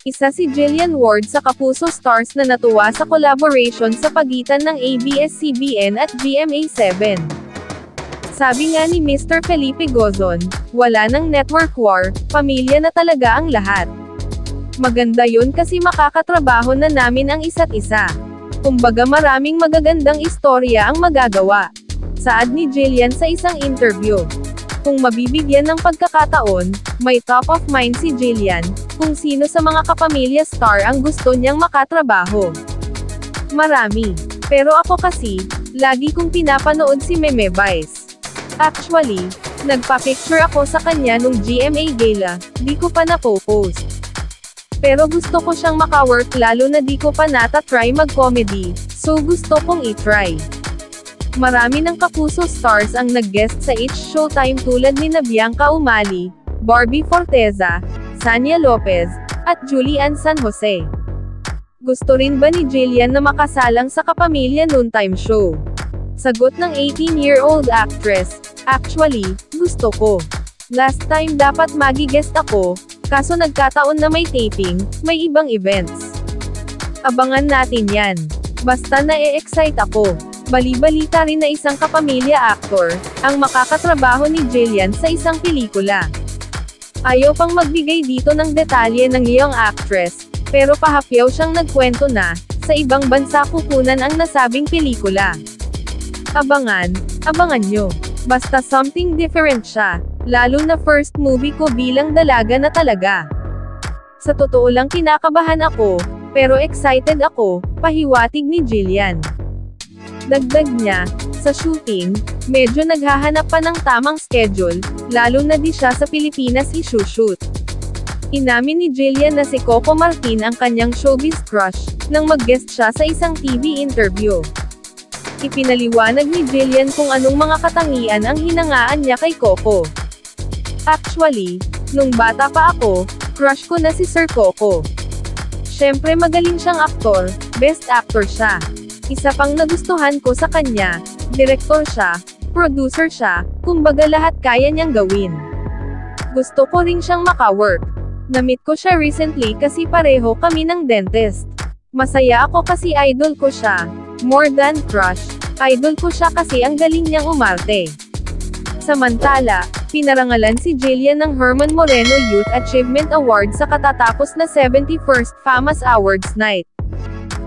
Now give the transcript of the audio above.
Isa si Jillian Ward sa kapuso stars na natuwa sa collaboration sa pagitan ng ABS-CBN at GMA7. Sabi nga ni Mr. Felipe Gozon, wala nang network war, pamilya na talaga ang lahat. Maganda yun kasi makakatrabaho na namin ang isa't isa. Kumbaga maraming magagandang istorya ang magagawa. Saad ni Jillian sa isang interview. Kung mabibigyan ng pagkakataon, may top of mind si Jillian, kung sino sa mga kapamilya star ang gusto niyang makatrabaho. Marami. Pero ako kasi, lagi kong pinapanood si Meme Vice. Actually, nagpa-picture ako sa kanya nung GMA Gala, di ko pa napopost. Pero gusto ko siyang makawork lalo na di ko pa nata-try mag-comedy, so gusto kong i-try. Marami ng kapuso stars ang nag-guest sa It's Showtime tulad ni Bianca Umali, Barbie Forteza, Sania Lopez, at Julian San Jose. Gusto rin ba ni Jillian na makasalang sa Kapamilya Noontime Show? Sagot ng 18-year-old actress, actually, gusto ko. Last time dapat magi-guest ako, kaso nagkataon na may taping, may ibang events. Abangan natin yan. Basta na-e-excite ako. Bali-balita rin na isang kapamilya actor, ang makakatrabaho ni Jillian sa isang pelikula. Ayaw pang magbigay dito ng detalye ng young actress, pero pahapyaw siyang nagkwento na, sa ibang bansa kukunan ang nasabing pelikula. Abangan nyo. Basta something different siya, lalo na first movie ko bilang dalaga na talaga. Sa totoo lang kinakabahan ako, pero excited ako, pahiwatig ni Jillian. Dagdag niya, sa shooting, medyo naghahanap pa ng tamang schedule, lalo na di siya sa Pilipinas i-shoot. Inamin ni Jillian na si Coco Martin ang kanyang showbiz crush, nang mag-guest siya sa isang TV interview. Ipinaliwanag ni Jillian kung anong mga katangian ang hinangaan niya kay Coco. Actually, nung bata pa ako, crush ko na si Sir Coco. Syempre magaling siyang aktor, best actor siya. Isa pang nagustuhan ko sa kanya, direktor siya, producer siya, kumbaga lahat kaya niyang gawin. Gusto ko ring siyang makawork. Na-meet ko siya recently kasi pareho kami ng dentist. Masaya ako kasi idol ko siya. More than crush, idol ko siya kasi ang galing niyang umarte. Samantala, pinarangalan si Jillian ng Herman Moreno Youth Achievement Award sa katatapos na 71st FAMAS Awards Night.